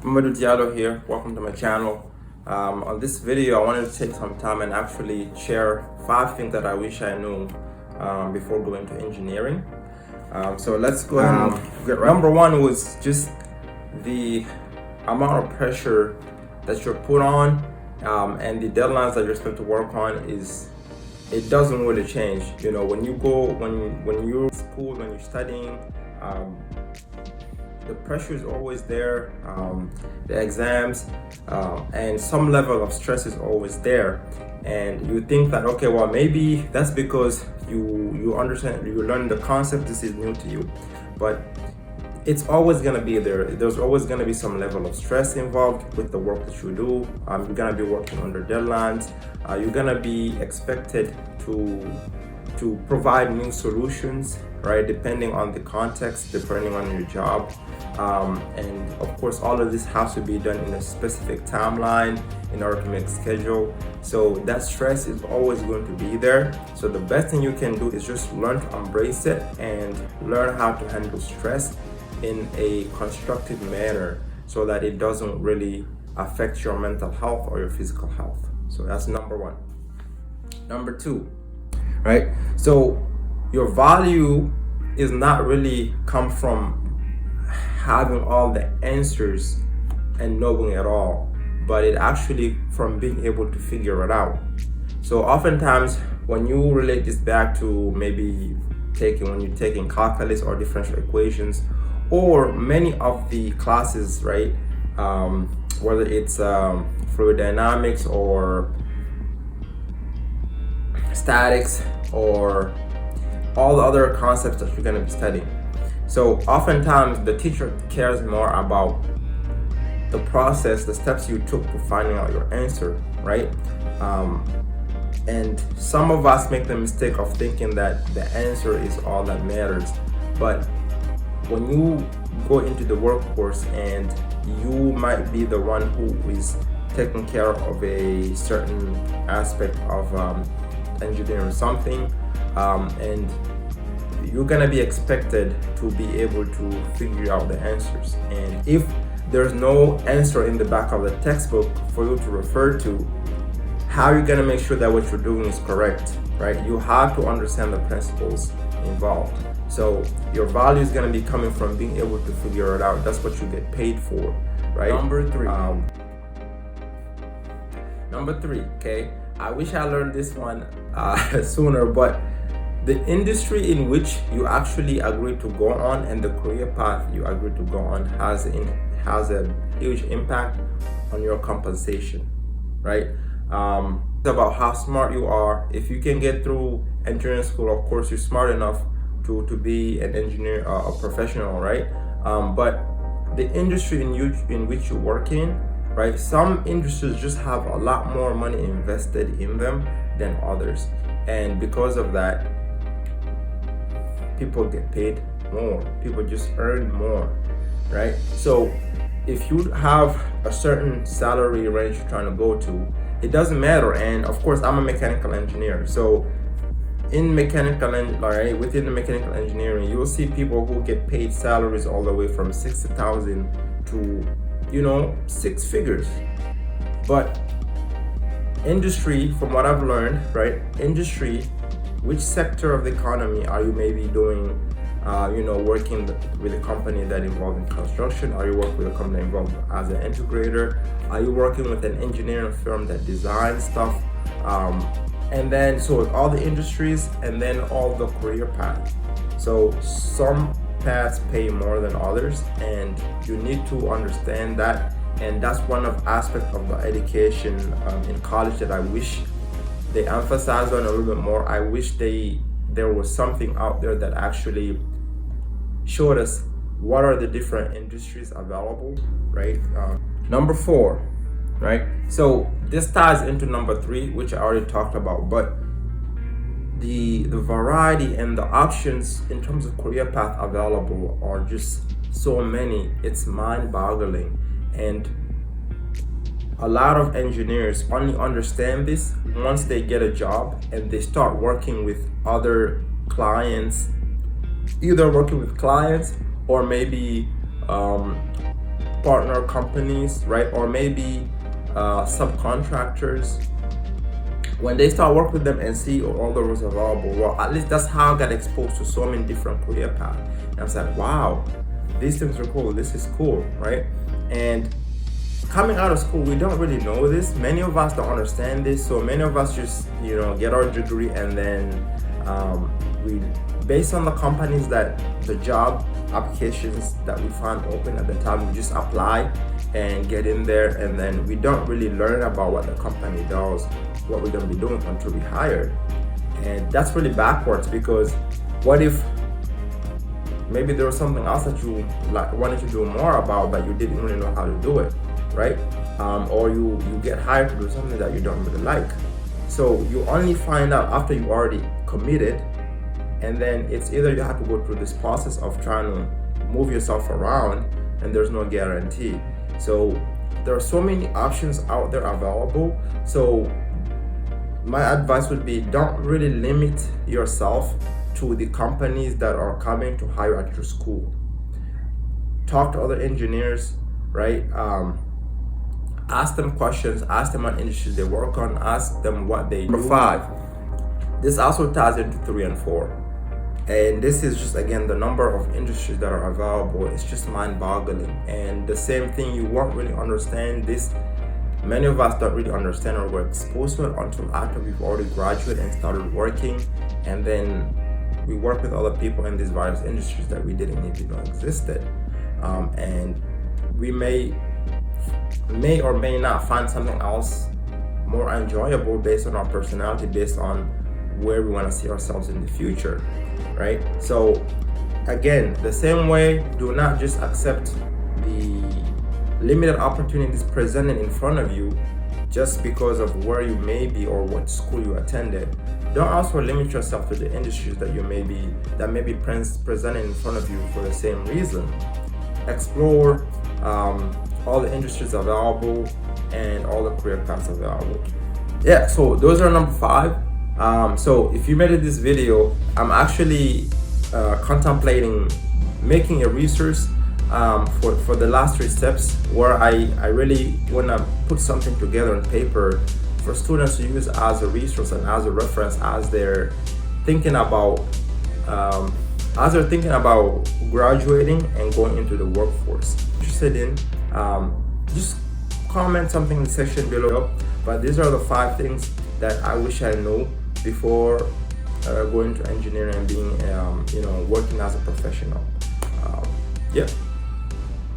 Mamadou Diallo here. Welcome to my channel. On this video, I wanted to take some time and actually share 5 things that I wish I knew before going to engineering. So let's go ahead and get right. Number 1 was just the amount of pressure that you're put on and the deadlines that you're supposed to work on it doesn't really change. You know, when you're in school, when you're studying, the pressure is always there, the exams, and some level of stress is always there. And you think that, okay, well, maybe that's because you understand, you learn the concept, this is new to you. But it's always going to be there. There's always going to be some level of stress involved with the work that you do. You're going to be working under deadlines. You're going to be expected to provide new solutions, right, depending on the context, depending on your job. And of course, all of this has to be done in a specific timeline in order to make schedule. So that stress is always going to be there. So the best thing you can do is just learn to embrace it and learn how to handle stress in a constructive manner so that it doesn't really affect your mental health or your physical health. So that's number 1. Number 2, right? So your value is not really come from having all the answers and knowing it all, but it actually from being able to figure it out. So oftentimes when you relate this back to maybe when you're taking calculus or differential equations, or many of the classes, right? Whether it's fluid dynamics or statics or all the other concepts that you're going to be studying. So oftentimes the teacher cares more about the process, the steps you took to finding out your answer, right? And some of us make the mistake of thinking that the answer is all that matters. But when you go into the workforce and you might be the one who is taking care of a certain aspect of engineering something, and you're gonna be expected to be able to figure out the answers. And if there's no answer in the back of the textbook for you to refer to, how are you gonna make sure that what you're doing is correct, right? You have to understand the principles involved. So your value is going to be coming from being able to figure it out. That's what you get paid for, right? Number 3, okay? I wish I learned this one sooner, but the industry in which you actually agree to go on and the career path you agree to go on has a huge impact on your compensation, right? It's about how smart you are. If you can get through engineering school, of course, you're smart enough to be an engineer, a professional, right? But the industry in which you work in, right? Some industries just have a lot more money invested in them than others, and because of that, people get paid more. People just earn more, right? So if you have a certain salary range you're trying to go to, it doesn't matter. And of course, I'm a mechanical engineer, so within the mechanical engineering, you'll see people who get paid salaries all the way from 60,000 to 6 figures. But industry, from what I've learned, right? Industry, which sector of the economy are you maybe doing? Working with a company that involved in construction? Are you working with a company involved as an integrator? Are you working with an engineering firm that designs stuff? And then, so all the industries, and then all the career paths. So some paths pay more than others, and you need to understand that. And that's one of aspects of the education in college that I wish they emphasized on a little bit more. I wish there was something out there that actually showed us what are the different industries available, right? Number 4, right? So this ties into number 3, which I already talked about, but the variety and the options in terms of career path available are just so many. It's mind-boggling, and a lot of engineers only understand this once they get a job and they start working with other clients, either working with clients or maybe partner companies, right? Or maybe subcontractors. When they start working with them and see all the roles available, well, at least that's how I got exposed to so many different career paths. And I was like, wow, these things are cool. This is cool, right? And coming out of school, we don't really know this. Many of us don't understand this. So many of us just, get our degree and then we, based on the companies that the job applications that we find open at the time, we just apply and get in there, and then we don't really learn about what the company does, what we're going to be doing until we hired. And that's really backwards, because what if maybe there was something else that you wanted to do more about, but you didn't really know how to do it, right? Or you get hired to do something that you don't really like. So you only find out after you already committed, and then it's either you have to go through this process of trying to move yourself around, and there's no guarantee. So there are so many options out there available. So my advice would be, don't really limit yourself to the companies that are coming to hire at your school. Talk to other engineers, right? Ask them questions, ask them what industries they work on, ask them what they do. Number 5, this also ties into 3 and 4. And this is just, again, the number of industries that are available. It's just mind-boggling. And the same thing, you won't really understand this. Many of us don't really understand or were exposed to it until after we've already graduated and started working. And then we work with other people in these various industries that we didn't even know existed. And we may or may not find something else more enjoyable based on our personality, based on where we want to see ourselves in the future, right? So again, the same way, do not just accept the limited opportunities presented in front of you just because of where you may be or what school you attended. Don't also limit yourself to the industries that may be presented in front of you for the same reason. Explore all the industries available and all the career paths available. Yeah, so those are number 5. So if you made it this video, I'm actually contemplating making a resource for the last 3 steps, where I really want to put something together on paper for students to use as a resource and as a reference as they're thinking about graduating and going into the workforce. Interested in, just comment something in the section below. But these are the 5 things that I wish I knew before going to engineering and being, working as a professional. Yeah.